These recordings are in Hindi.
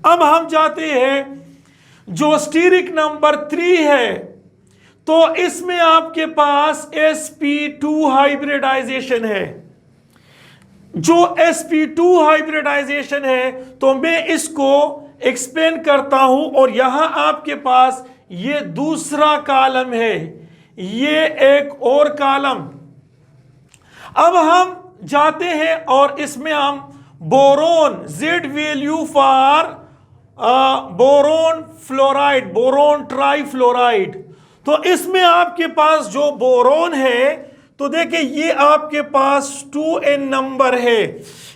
अब हम जाते हैं जो स्टीरिक नंबर 3 है, तो इसमें आपके पास sp2 हाइब्रिडाइजेशन है। जो sp2 हाइब्रिडाइजेशन है तो मैं इसको एक्सप्लेन करता हूं, और यहां आपके पास ये दूसरा कॉलम है, ये एक और कॉलम। अब हम जाते हैं और इसमें हम boron Z value for boron fluoride, boron trifluoride, तो इसमें आपके पास जो बोरोन है, तो देखिए ये आपके पास 2n नंबर है।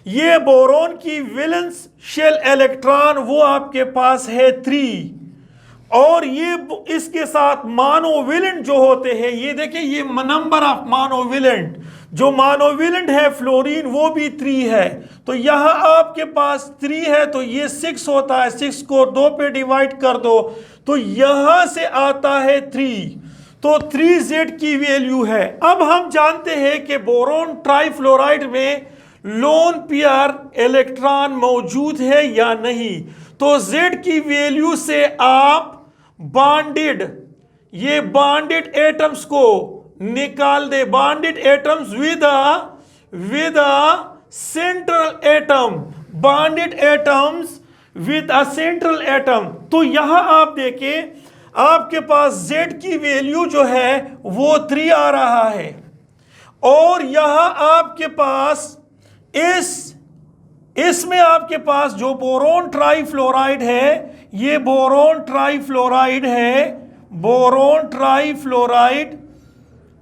ये बोरोन की वैलेंस शेल इलेक्ट्रॉन वो आपके पास है 3, और ये इसके साथ मोनोवेलेंट जो होते हैं, ये देखिए ये नंबर ऑफ मोनोवेलेंट, जो मोनोवेलेंट है फ्लोरीन वो भी 3 है। तो यहां आपके पास 3 है तो ये 6 होता है, 6 को 2 पे डिवाइड कर दो तो यहां से आता है 3, तो 3Z की वैल्यू है। अब हम जानते हैं कि बोरोन ट्राइफ्लोराइड में लोन पेयर इलेक्ट्रॉन मौजूद है या नहीं, तो Z की वैल्यू से आप बॉन्डेड, ये बॉन्डेड एटम्स को निकाल दे, bonded atoms with a central atom, bonded atoms with a central atom. तो यहां आप देखें आपके पास Z की वैल्यू जो है वो 3 आ रहा है, और यहां आपके पास इसमें आपके पास जो बोरोन ट्राइफ्लोराइड है, ये बोरोन ट्राइफ्लोराइड है, बोरोन ट्राइफ्लोराइड,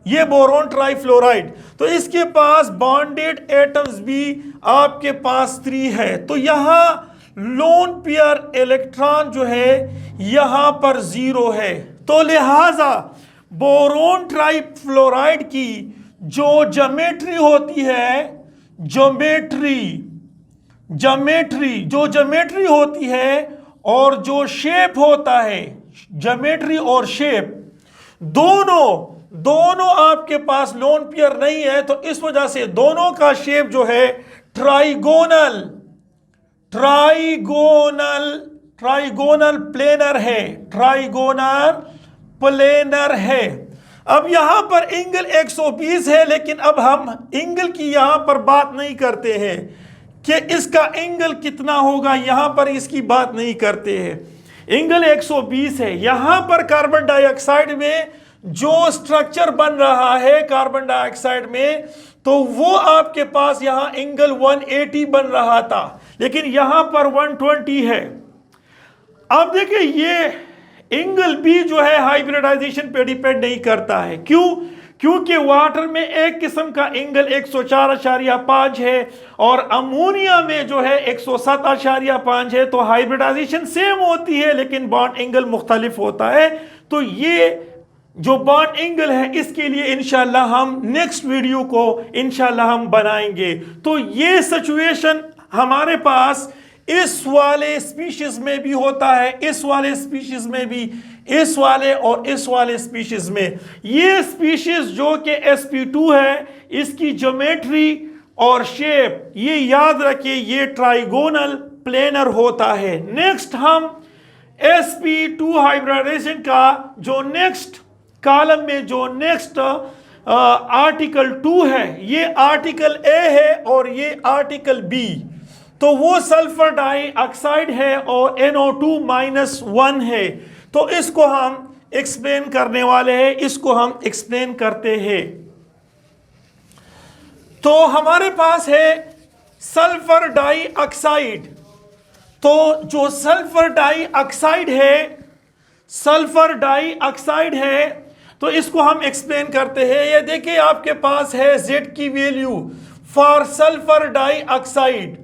ये बोरोन ट्राइफ्लोराइड, तो इसके पास बॉन्डेड एटम्स भी आपके पास 3 है। तो यहां लोन पेयर इलेक्ट्रॉन जो है यहां पर 0 है। तो लिहाजा बोरोन ट्राइफ्लोराइड की जो ज्योमेट्री होती है, ज्योमेट्री होती है और जो शेप होता है, ज्योमेट्री और शेप दोनों आपके पास लोन पेयर नहीं है, तो इस वजह से दोनों का शेप जो है ट्राइगोनल प्लेनर है, ट्राइगोनल प्लेनर है। अब यहां पर एंगल 120 है, लेकिन अब हम एंगल की यहां पर बात नहीं करते हैं कि इसका एंगल कितना होगा, यहां पर इसकी बात नहीं करते हैं। एंगल 120 है। यहां पर कार्बन डाइऑक्साइड में जो स्ट्रक्चर बन रहा है कार्बन डाइऑक्साइड में, तो वो आपके पास यहां एंगल 180 बन रहा था, लेकिन यहां पर 120 है। अब देखिए ये एंगल भी जो है हाइब्रिडाइजेशन पे डिपेंड नहीं करता है। क्यों? क्योंकि वाटर में एक किस्म का एंगल 104.5 है और अमोनिया में जो है 107.5 है, तो हाइब्रिडाइजेशन सेम होती है लेकिन बॉन्ड एंगल मुख्तलिफ होता है। तो ये जो बॉन्ड एंगल है इसके लिए इंशाल्लाह हम नेक्स्ट वीडियो को इंशाल्लाह हम बनाएंगे। तो ये सिचुएशन हमारे पास इस वाले स्पीशीज में भी होता है, इस वाले स्पीशीज में भी, इस वाले और इस वाले स्पीशीज में। ये स्पीशीज जो कि sp2 है, इसकी ज्योमेट्री और शेप ये याद रखिए, ये ट्राइगोनल प्लेनर होता है। नेक्स्ट हम sp2 हाइब्रिडाइजेशन का जो नेक्स्ट कॉलम में जो नेक्स्ट आर्टिकल 2 है, ये आर्टिकल A है और ये आर्टिकल B, तो वो सल्फर डाइऑक्साइड है और NO2-1 है। तो इसको हम एक्सप्लेन करने वाले हैं, इसको हम एक्सप्लेन करते हैं। तो हमारे पास है सल्फर डाइऑक्साइड। तो जो सल्फर डाइऑक्साइड है तो इसको हम एक्सप्लेन करते हैं। ये देखिए आपके पास है Z की वैल्यू फॉर सल्फर डाइऑक्साइड,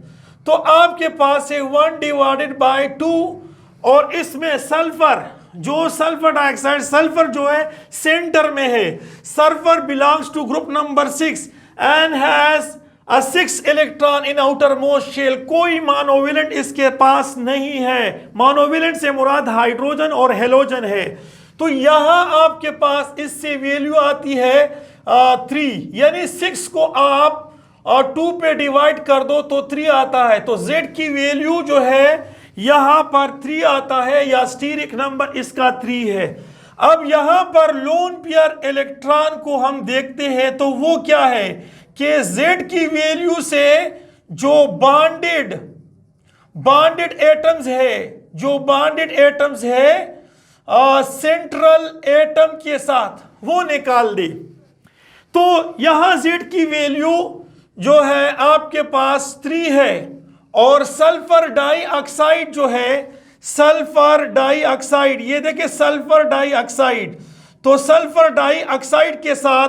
तो आपके पास है 1/2 और इसमें सल्फर, जो सल्फर डाइऑक्साइड, सल्फर जो है सेंटर में है। Sulphur belongs to group number 6 and has a 6 electron in outermost shell. कोई मोनोवेलेंट इसके पास नहीं है। मोनोवेलेंट से मुराद हाइड्रोजन और हेलोजन है। तो यहां आपके पास इससे वैल्यू आती है 3, यानी 6 को आप 2 पे डिवाइड कर दो तो 3 आता है। तो Z की वैल्यू जो है यहां पर 3 आता है, या स्टीरिक नंबर इसका 3 है। अब यहां पर लोन पेयर इलेक्ट्रॉन को हम देखते हैं तो वो क्या है कि Z की वैल्यू से जो बॉन्डेड एटम्स है, जो बॉन्डेड एटम्स है सेंट्रल एटम के साथ, वो निकाल दे। तो यहां Z की वैल्यू जो है आपके पास 3 है, और सल्फर डाइऑक्साइड जो है, सल्फर डाइऑक्साइड, ये देखिए सल्फर डाइऑक्साइड, तो सल्फर डाइऑक्साइड के साथ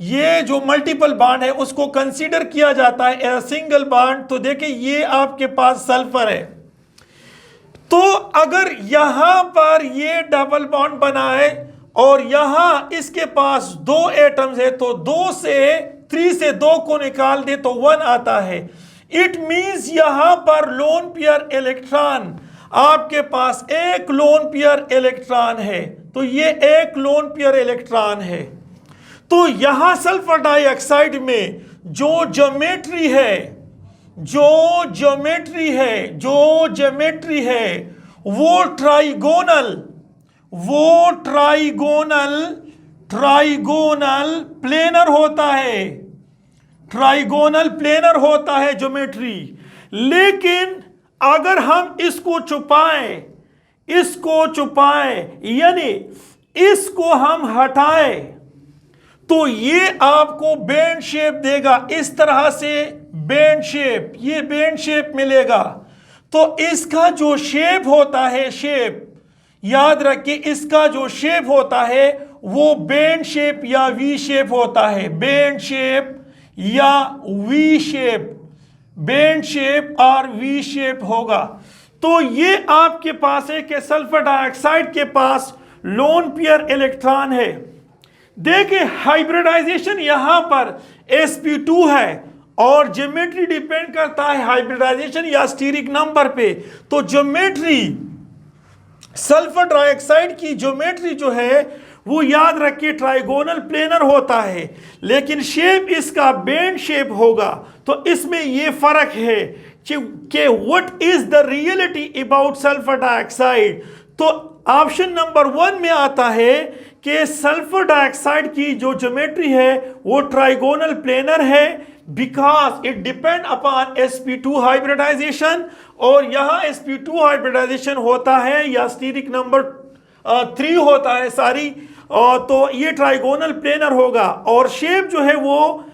ये जो मल्टीपल बॉन्ड है उसको कंसीडर किया जाता है सिंगल बॉन्ड। तो देखिए ये आपके पास सल्फर है, तो अगर यहां पर ये डबल बॉन्ड बनाए और यहां इसके पास 2 एटम्स है, तो 3 से 2 को निकाल दे तो 1 आता है। इट मींस यहां पर लोन पेयर इलेक्ट्रॉन, आपके पास एक लोन पेयर इलेक्ट्रॉन है, तो ये एक लोन पेयर इलेक्ट्रॉन है। तो यहां सल्फर डाइऑक्साइड में जो ज्योमेट्री है वो ट्राइगोनल प्लेनर होता है ज्योमेट्री। लेकिन अगर हम इसको छुपाएं यानी इसको हम हटाएं, तो ये आपको बेंड शेप देगा, इस तरह से बेंड शेप, ये बेंड शेप मिलेगा। तो इसका जो शेप होता है, याद रखिए, इसका जो शेप होता है वो बेंड शेप या वी शेप होता है, बेंड शेप या वी शेप, बेंड शेप और वी शेप होगा। तो ये आपके पास है कि सल्फर डाइऑक्साइड के पास लोन पेयर इलेक्ट्रॉन है। देखिए हाइब्रिडाइजेशन यहां पर sp2 है, और ज्योमेट्री डिपेंड करता है हाइब्रिडाइजेशन या स्टीरिक नंबर पे। तो ज्योमेट्री, सल्फर डाइऑक्साइड की ज्योमेट्री जो है वो याद रखिए ट्राइगोनल प्लेनर होता है, लेकिन शेप इसका बेंड शेप होगा। तो इसमें ये फर्क है कि what is the reality about sulphur dioxide. तो ऑप्शन नंबर 1 में आता है कि सल्फर डाइऑक्साइड की जो ज्योमेट्री है वो ट्राइगोनल प्लेनर है, because it depend upon sp2 hybridisation, और यहां sp2 हाइब्रिडाइजेशन होता है या स्टीरिक नंबर 3 होता है, सारी, तो ये ट्राइगोनल प्लेनर होगा। और शेप जो है वो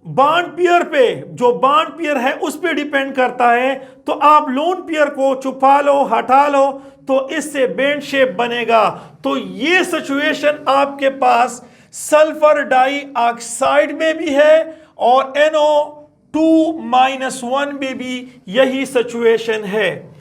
बॉन्ड पेयर पे, जो बॉन्ड पेयर है उस पे डिपेंड करता है। तो आप लोन पेयर को छुपा लो, हटा लो, तो इससे बेंड शेप बनेगा। तो ये सिचुएशन आपके पास सल्फर डाइऑक्साइड में भी है और NO2- में भी यही सिचुएशन है।